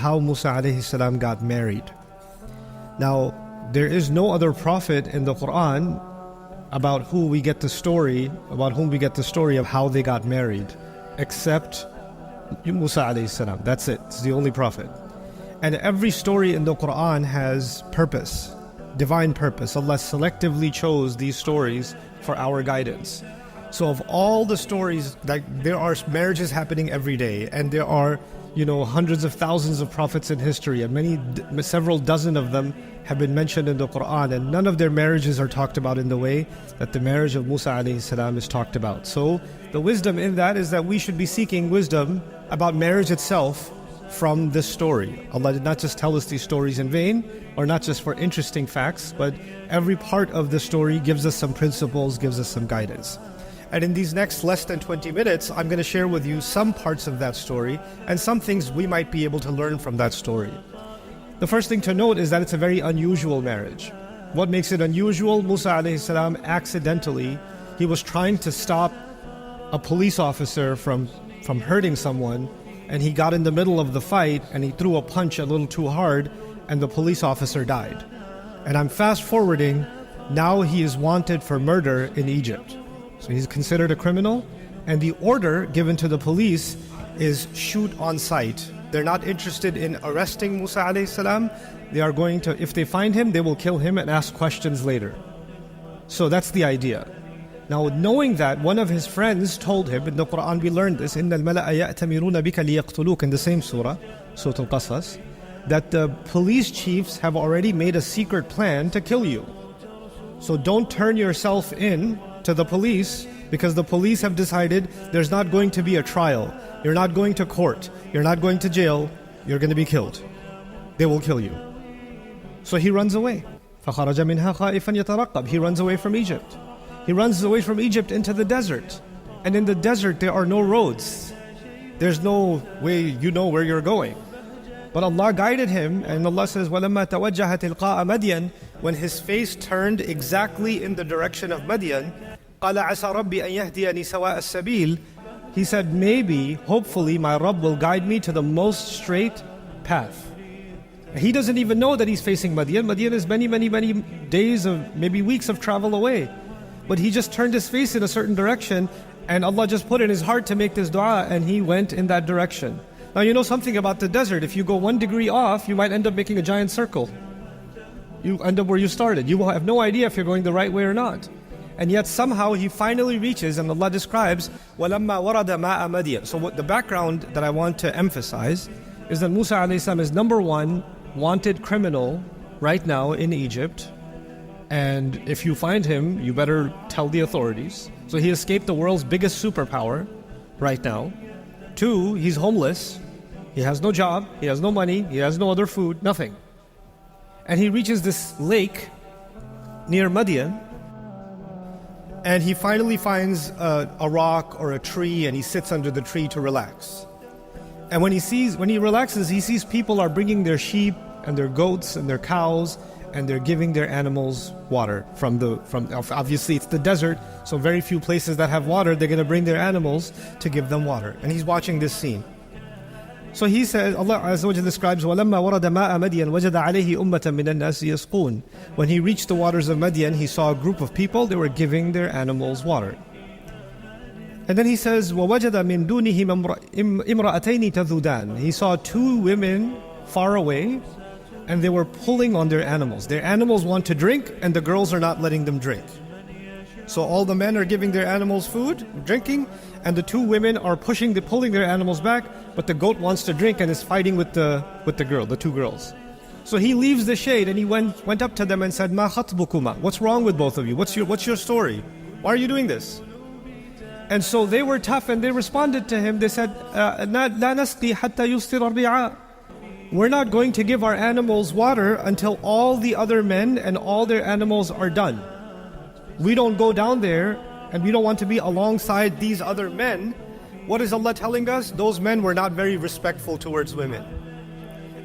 how Musa alayhi salam got married. Now, there is no other prophet in the Qur'an about whom we get the story of how they got married, except Musa alayhi salam. That's it. It's the only prophet. And every story in the Qur'an has purpose, divine purpose. Allah selectively chose these stories for our guidance. So of all the stories, like there are marriages happening every day, and there are, hundreds of thousands of prophets in history, and several dozen of them have been mentioned in the Qur'an, and none of their marriages are talked about in the way that the marriage of Musa alayhi salam is talked about. So the wisdom in that is that we should be seeking wisdom about marriage itself from this story. Allah did not just tell us these stories in vain, or not just for interesting facts, but every part of the story gives us some principles, gives us some guidance. And in these next less than 20 minutes, I'm going to share with you some parts of that story and some things we might be able to learn from that story. The first thing to note is that it's a very unusual marriage. What makes it unusual? Musa alayhi salam accidentally, he was trying to stop a police officer from hurting someone, and he got in the middle of the fight and he threw a punch a little too hard, and the police officer died. And I'm fast forwarding, now he is wanted for murder in Egypt. So he's considered a criminal, and the order given to the police is shoot on sight. They're not interested in arresting Musa alayhi salam. They are going to, if they find him, they will kill him and ask questions later. So that's the idea. Now, knowing that, one of his friends told him, in the Qur'an we learned this, إِنَّ الْمَلَأَ يَأْتَمِرُونَ بِكَ لِيَقْتُلُوكَ, in the same surah, Surah Al-Qasas, that the police chiefs have already made a secret plan to kill you. So don't turn yourself in to the police, because the police have decided there's not going to be a trial. You're not going to court. You're not going to jail. You're going to be killed. They will kill you. So he runs away. فَخَرَجَ مِنْهَا خَائِفًا يَتَرَقَّبْ. He runs away from Egypt. He runs away from Egypt into the desert. And in the desert there are no roads. There's no way you know where you're going. But Allah guided him, and Allah says, وَلَمَّا تَوَجَّهَ تِلْقَاءَ مَدْيَنَ, when his face turned exactly in the direction of Madian, قَالَ عَسَى رَبِّي أَن يَهْدِيَنِي سَوَاءَ السَّبِيلِ, he said, maybe, hopefully, my Rabb will guide me to the most straight path. He doesn't even know that he's facing Madian. Madian is many, many, many days of, maybe weeks of travel away. But he just turned his face in a certain direction, and Allah just put in his heart to make this dua, and he went in that direction. Now you know something about the desert. If you go 1 degree off, you might end up making a giant circle. You end up where you started. You will have no idea if you're going the right way or not. And yet somehow he finally reaches, and Allah describes, وَلَمَّا وَرَدَ مَاءَ مَدْيَنَ. So what the background that I want to emphasize is that Musa alayhi salam is number one wanted criminal right now in Egypt. And if you find him, you better tell the authorities. So he escaped the world's biggest superpower right now. 2, he's homeless. He has no job, he has no money, he has no other food, nothing. And he reaches this lake near Madian, and he finally finds a rock or a tree, and he sits under the tree to relax. And when he relaxes, he sees people are bringing their sheep and their goats and their cows, and they're giving their animals water from obviously it's the desert, so very few places that have water, they're going to bring their animals to give them water. And he's watching this scene. So he says, Allah Azza wa Jalla describes, وَلَمَّا وَرَدَ مَاءَ مَدْيَنَ وَجَدَ عَلَيْهِ أُمَّةً مِّنَ النَّاسِ يَسْقُونَ. When he reached the waters of Madian, he saw a group of people, they were giving their animals water. And then he says, وَوَجَدَ مِن دُونِهِمْ إِمْرَأَتَيْنِ تَذُودَانِ. He saw 2 women far away, and they were pulling on their animals. Their animals want to drink, and the girls are not letting them drink. So all the men are giving their animals food, drinking, and the 2 women are pulling their animals back, but the goat wants to drink and is fighting with the 2 girls. So he leaves the shade and he went up to them and said, "Ma khatbukuma? What's wrong with both of you? What's your story? Why are you doing this?" And so they were tough and they responded to him. They said, "La nasqi hatta yustir ar-ri'a." We're not going to give our animals water until all the other men and all their animals are done. We don't go down there, and we don't want to be alongside these other men. What is Allah telling us? Those men were not very respectful towards women.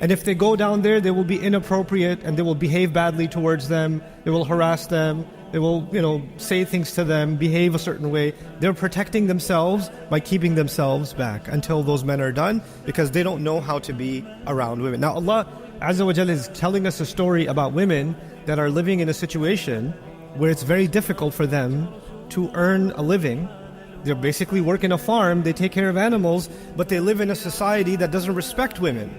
And if they go down there, they will be inappropriate and they will behave badly towards them. They will harass them. They will, say things to them, behave a certain way. They're protecting themselves by keeping themselves back until those men are done, because they don't know how to be around women. Now Allah Azza wa Jalla is telling us a story about women that are living in a situation where it's very difficult for them to earn a living. They basically work in a farm, they take care of animals, but they live in a society that doesn't respect women.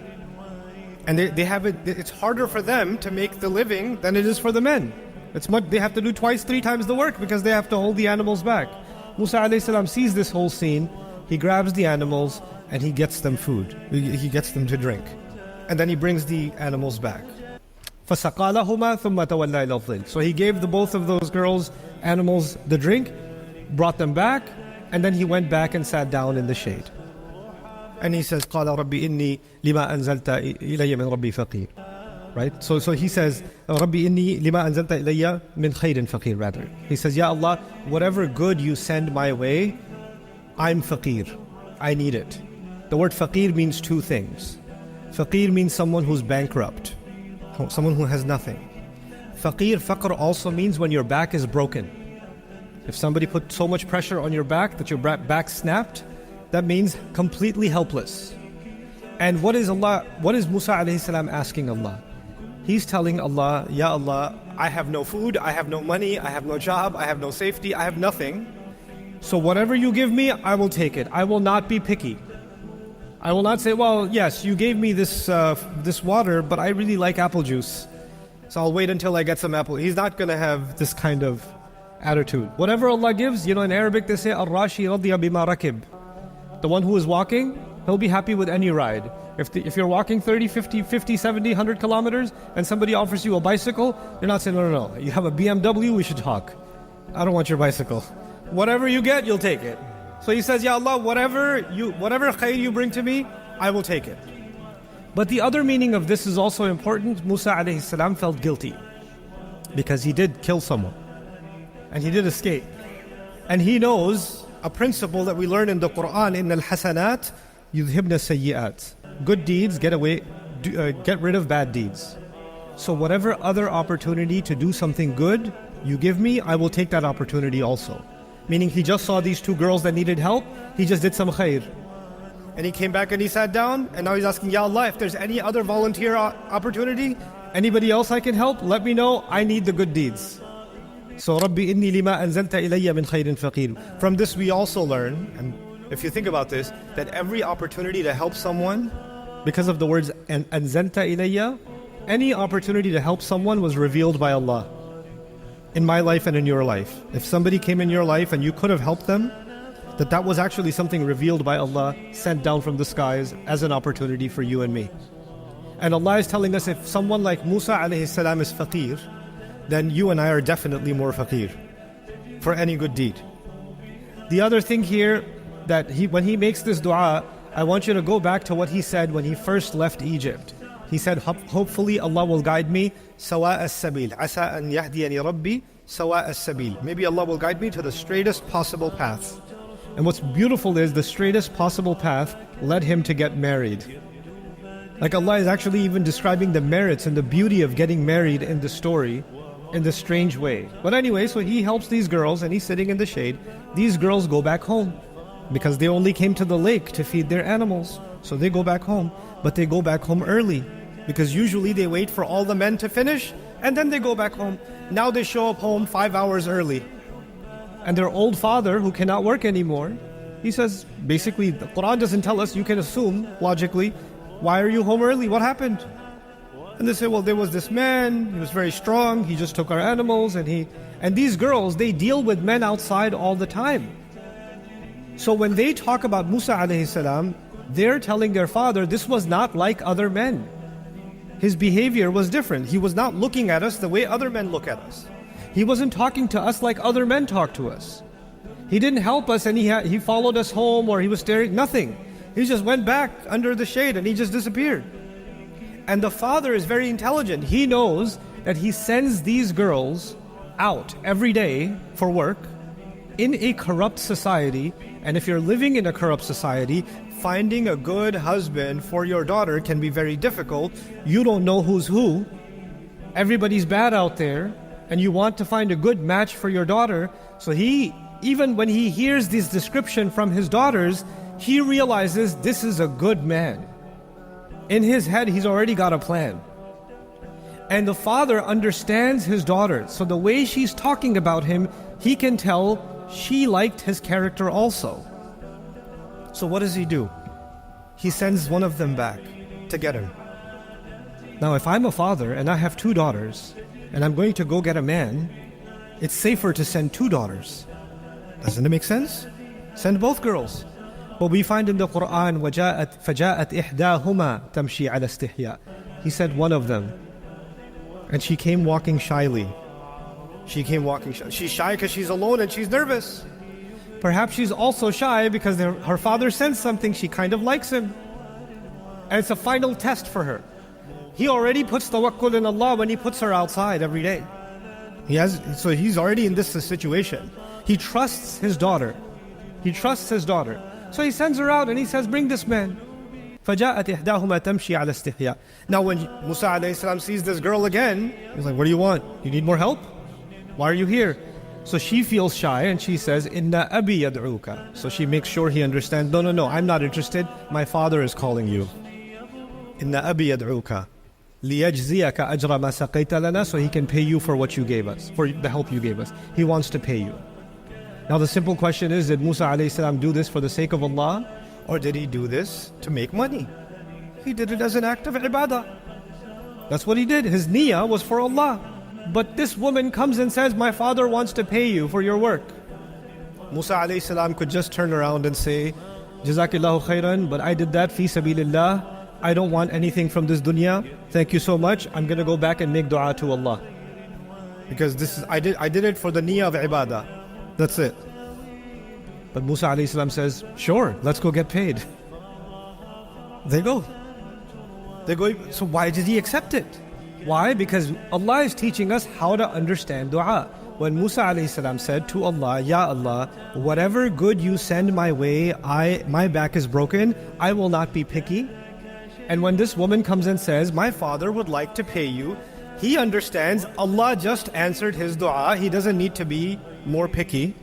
And it's harder for them to make the living than it is for the men. They have to do twice, 3 times the work because they have to hold the animals back. Musa alayhi salam sees this whole scene. He grabs the animals and he gets them food. He gets them to drink. And then he brings the animals back. فَسَقَى لَهُمَا ثُمَّ تَوَلَّى إِلَى الظِّلِّ. So he gave both of those girls' animals the drink, brought them back, and then he went back and sat down in the shade. And he says, قَالَ رَبِّ إِنِّي لِمَا أَنزَلْتَ إِلَيَّ مِنْ رَبِّي فَقِيرٌ. Right? So he says, رَبِّ إِنِّي لِمَا أَنزَلْتَ إِلَيَّ مِنْ خَيْرٍ فَقِيرٌ rather. He says, Ya Allah, whatever good you send my way, I'm faqir. I need it. The word faqir means 2 things. Faqir means someone who's bankrupt, someone who has nothing. Faqr also means when your back is broken. If somebody put so much pressure on your back that your back snapped, that means completely helpless. And what is Musa alayhi salam asking Allah? He's telling Allah, Ya Allah, I have no food, I have no money, I have no job, I have no safety, I have nothing. So whatever you give me, I will take it. I will not be picky. I will not say, well, yes, you gave me this water, but I really like apple juice, so I'll wait until I get some apple. He's not going to have this kind of attitude. Whatever Allah gives, in Arabic they say, Ar-Rashi radiya bima rakib. The one who is walking, he'll be happy with any ride. If you're walking 30, 50, 70, 100 kilometers and somebody offers you a bicycle, you're not saying, no, you have a BMW, we should talk. I don't want your bicycle. Whatever you get, you'll take it. So he says, Ya Allah, whatever khair you bring to me, I will take it. But the other meaning of this is also important. Musa alayhi salam felt guilty because he did kill someone and he did escape. And he knows a principle that we learn in the Qur'an, in al-hasanat yudhibna sayyi'at. Good deeds get rid of bad deeds. So whatever other opportunity to do something good you give me, I will take that opportunity also. Meaning he just saw these 2 girls that needed help, he just did some khair. And he came back and he sat down, and now he's asking, Ya Allah, if there's any other volunteer opportunity, anybody else I can help, let me know, I need the good deeds. So, Rabbi inni lima anzalta ilayya min khairin faqir. From this we also learn, and if you think about this, that every opportunity to help someone, because of the words anzalta ilayya, any opportunity to help someone was revealed by Allah. In my life and in your life. If somebody came in your life and you could have helped them, that was actually something revealed by Allah, sent down from the skies as an opportunity for you and me. And Allah is telling us, if someone like Musa alayhi salam is faqir, then you and I are definitely more faqir for any good deed. The other thing here, that when he makes this dua, I want you to go back to what he said when he first left Egypt. He said, hopefully Allah will guide me sawa as-sabil. Asa an yahdiyani rabbi sawa as-sabil. Maybe Allah will guide me to the straightest possible path. And what's beautiful is the straightest possible path led him to get married. Like Allah is actually even describing the merits and the beauty of getting married in the story in this strange way. But anyway, so he helps these girls and he's sitting in the shade. These girls go back home because they only came to the lake to feed their animals. So they go back home, but they go back home early because usually they wait for all the men to finish and then they go back home. Now they show up home 5 hours early. And their old father, who cannot work anymore, he says, basically, the Qur'an doesn't tell us, you can assume logically, why are you home early? What happened? And they say, well, there was this man, he was very strong, he just took our animals, and these girls, they deal with men outside all the time. So when they talk about Musa alayhi salam, they're telling their father, this was not like other men. His behavior was different. He was not looking at us the way other men look at us. He wasn't talking to us like other men talk to us. He didn't help us and he followed us home or he was staring, nothing. He just went back under the shade and he just disappeared. And the father is very intelligent. He knows that he sends these girls out every day for work in a corrupt society. And if you're living in a corrupt society, finding a good husband for your daughter can be very difficult. You don't know who's who. Everybody's bad out there. and you want to find a good match for your daughter. So he, even when he hears this description from his daughters, he realizes this is a good man. In his head, he's already got a plan. And the father understands his daughter. So the way she's talking about him, he can tell she liked his character also. So what does he do? He sends one of them back to get him. Now, if I'm a father and I have 2 daughters, and I'm going to go get a man, it's safer to send 2 daughters. Doesn't it make sense? Send both girls. But we find in the Qur'an, فَجَاءَتْ إِحْدَاهُمَا تَمْشِي عَلَى اسْتِحْيَاءٍ. He said one of them. And she came walking shyly. She came walking shy. She's shy because she's alone and she's nervous. Perhaps she's also shy because her father sensed something. She kind of likes him. And it's a final test for her. He already puts tawakkul in Allah when he puts her outside every day. So he's already in this situation. He trusts his daughter. He trusts his daughter. So he sends her out and he says, bring this man. فَجَاءَتْ إِحْدَاهُمَا تَمْشِي عَلَى اسْتِحْيَاءٍ. Now when Musa alayhi salam sees this girl again, he's like, what do you want? You need more help? Why are you here? So she feels shy and she says, Inna abi yad'uka. So she makes sure he understands, no, I'm not interested. My father is calling you. Inna abi yad'uka. لِيَجْزِيَكَ أَجْرَ مَا سَقَيْتَ لَنَا. So he can pay you for what you gave us, for the help you gave us. He wants to pay you. Now the simple question is, did Musa alayhi salam do this for the sake of Allah? Or did he do this to make money? He did it as an act of ibadah. That's what he did. His niyyah was for Allah. But this woman comes and says, my father wants to pay you for your work. Musa alayhi salam could just turn around and say, Jazakillahu khairan, but I did that fi sabilillah. I don't want anything from this dunya. Thank you so much. I'm going to go back and make dua to Allah. Because I did it for the niyyah of ibadah. That's it. But Musa alayhi salam says, sure, let's go get paid. They go. So why did he accept it? Why? Because Allah is teaching us how to understand dua. When Musa alayhi salam said to Allah, Ya Allah, whatever good you send my way, my back is broken, I will not be picky. And when this woman comes and says, my father would like to pay you, he understands Allah just answered his dua. He doesn't need to be more picky.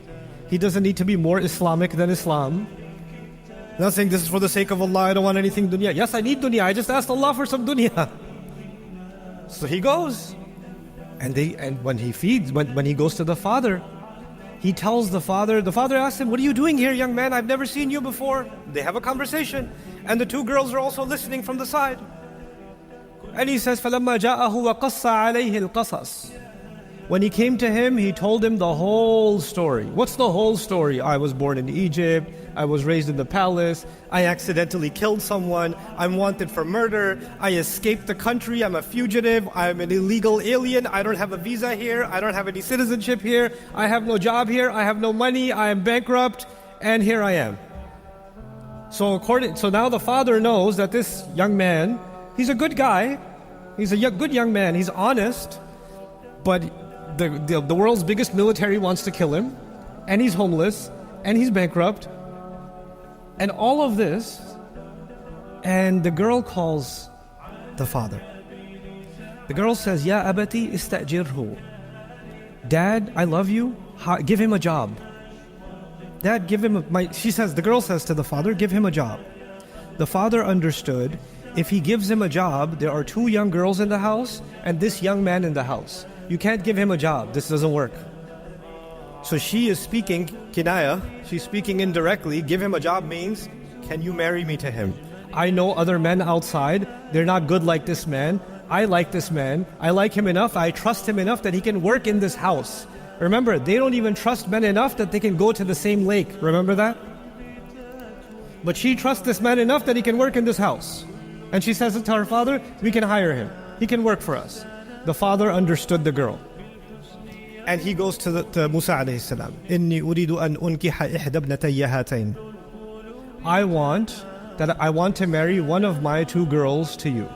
He doesn't need to be more Islamic than Islam. I'm not saying this is for the sake of Allah, I don't want anything dunya. Yes, I need dunya, I just asked Allah for some dunya. So he goes. And when he goes to the father, he tells the father asks him, what are you doing here, young man? I've never seen you before. They have a conversation. And the 2 girls are also listening from the side. And he says, فَلَمَّا جَاءَهُ وَقَصَّ عَلَيْهِ الْقَصَصِ. When he came to him, he told him the whole story. What's the whole story? I was born in Egypt. I was raised in the palace. I accidentally killed someone. I'm wanted for murder. I escaped the country. I'm a fugitive. I'm an illegal alien. I don't have a visa here. I don't have any citizenship here. I have no job here. I have no money. I am bankrupt. And here I am. So now the father knows that this young man, he's a good guy. He's a good young man. He's honest. But the world's biggest military wants to kill him, and he's homeless, and he's bankrupt, and all of this, and the girl calls the father. The girl says, Ya abati istajirhu. Dad, I love you. Give him a job. Dad, the girl says to the father, give him a job. The father understood, if he gives him a job, there are 2 young girls in the house, and this young man in the house. You can't give him a job. This doesn't work. So she is speaking kinaya. She's speaking indirectly. Give him a job means, can you marry me to him? I know other men outside. They're not good like this man. I like this man. I like him enough. I trust him enough that he can work in this house. Remember, they don't even trust men enough that they can go to the same lake. Remember that? But she trusts this man enough that he can work in this house. And she says to her father, we can hire him. He can work for us. The father understood the girl. And he goes to Musa alayhi salam. Inni uridu an unkiha ihda ibnatayya hatayn. I want to marry one of my 2 girls to you.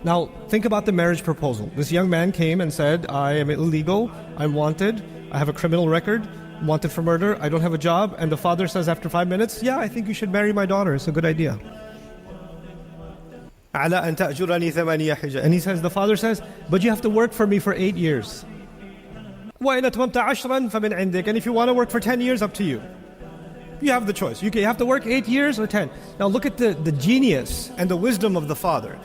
Now, think about the marriage proposal. This young man came and said, I am illegal, I'm wanted, I have a criminal record, I'm wanted for murder, I don't have a job. And the father says after 5 minutes, yeah, I think you should marry my daughter, it's a good idea. على أن تأجرني ثمانية حجة. And he says, the father says, but you have to work for me for 8 years. وإن أتممت عشرا فمن عندك. And if you want to work for 10 years, up to you. You have the choice. You have to work 8 years or 10. Now look at the genius and the wisdom of the father.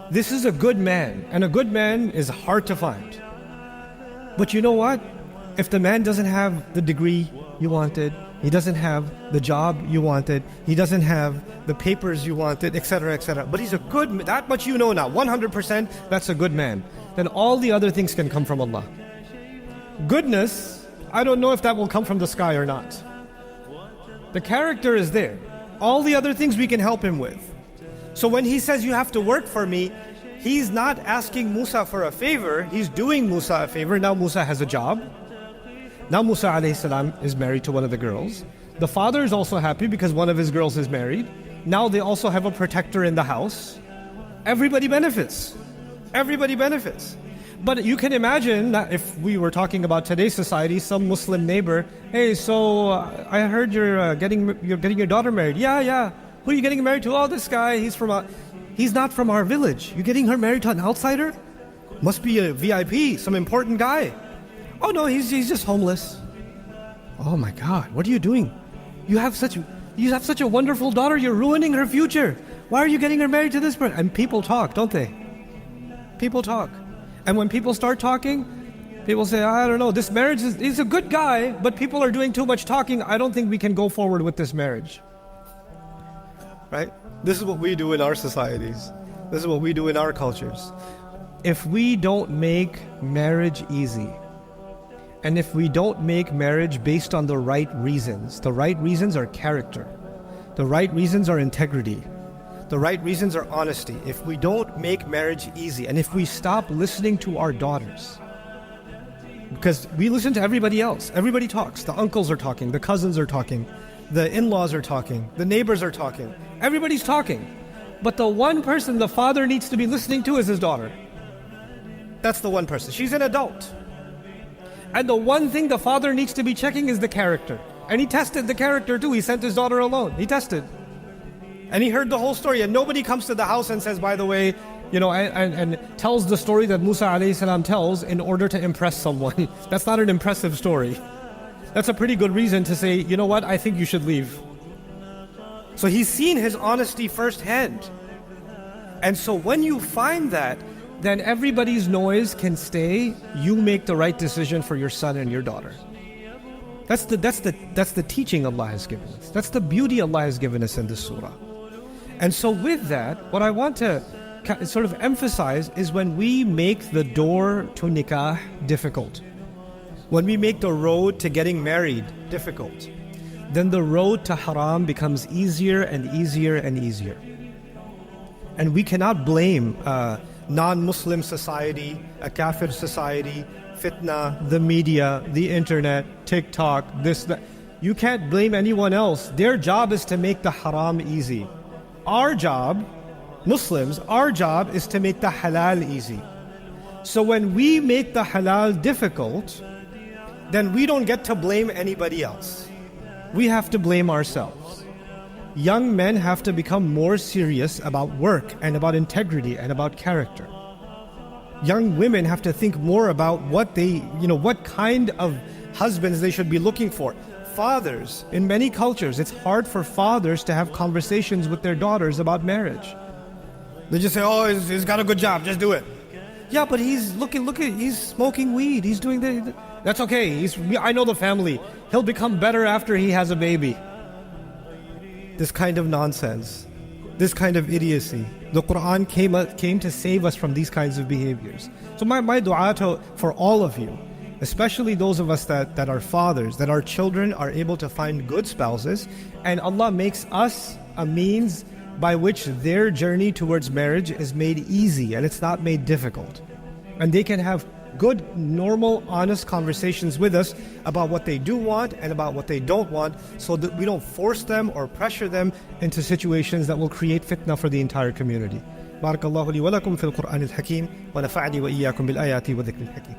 This is a good man, and a good man is hard to find. But you know what? If the man doesn't have the degree you wanted, he doesn't have the job you wanted, he doesn't have the papers you wanted, etc., etc. But he's a good, that much you know now, 100%, that's a good man. Then all the other things can come from Allah. Goodness, I don't know if that will come from the sky or not. The character is there. All the other things we can help him with. So when he says you have to work for me, he's not asking Musa for a favor, he's doing Musa a favor. Now Musa has a job. Now Musa alayhi salam is married to one of the girls. The father is also happy because one of his girls is married. Now they also have a protector in the house. Everybody benefits. Everybody benefits. But you can imagine that if we were talking about today's society, some Muslim neighbor, hey, so I heard you're getting your daughter married. Yeah. Who are you getting married to? Oh, this guy, he's not from our village. You're getting her married to an outsider? Must be a VIP, some important guy. Oh no, he's just homeless. Oh my God, what are you doing? You have such a wonderful daughter, you're ruining her future. Why are you getting her married to this person? And people talk, don't they? People talk. And when people start talking, people say, I don't know, this marriage is a good guy, but people are doing too much talking. I don't think we can go forward with this marriage. Right? This is what we do in our societies. This is what we do in our cultures. If we don't make marriage easy, and if we don't make marriage based on the right reasons are character. The right reasons are integrity. The right reasons are honesty. If we don't make marriage easy, and if we stop listening to our daughters, because we listen to everybody else. Everybody talks. The uncles are talking. The cousins are talking. The in-laws are talking. The neighbors are talking. Everybody's talking. But the one person the father needs to be listening to is his daughter. That's the one person. She's an adult. And the one thing the father needs to be checking is the character. And he tested the character too. He sent his daughter alone. He tested. And he heard the whole story. And nobody comes to the house and says, by the way, and tells the story that Musa alayhi salam tells in order to impress someone. That's not an impressive story. That's a pretty good reason to say, you know what, I think you should leave. So he's seen his honesty firsthand. And so when you find that, then everybody's noise can stay. You make the right decision for your son and your daughter. That's the teaching Allah has given us. That's the beauty Allah has given us in this surah. And so with that, what I want to sort of emphasize is when we make the door to nikah difficult, when we make the road to getting married difficult, then the road to haram becomes easier and easier and easier. And we cannot blame non-Muslim society, a kafir society, fitna, the media, the internet, TikTok, this, that. You can't blame anyone else. Their job is to make the haram easy. Our job, Muslims, our job is to make the halal easy. So when we make the halal difficult, then we don't get to blame anybody else. We have to blame ourselves. Young men have to become more serious about work and about integrity and about character. Young women have to think more about what kind of husbands they should be looking for. Fathers, in many cultures, it's hard for fathers to have conversations with their daughters about marriage. They just say, oh, he's got a good job, just do it. Yeah, but he's smoking weed, he's doing that. That's okay, I know the family. He'll become better after he has a baby. This kind of nonsense, this kind of idiocy. The Qur'an came to save us from these kinds of behaviors. So my dua for all of you, especially those of us that are fathers, that our children are able to find good spouses, and Allah makes us a means by which their journey towards marriage is made easy and it's not made difficult. And they can have good, normal, honest conversations with us about what they do want and about what they don't want, so that we don't force them or pressure them into situations that will create fitna for the entire community. بارك الله لي ولكم في القرآن الحكيم ونفعني وإياكم بالآيات والذكر الحكيم.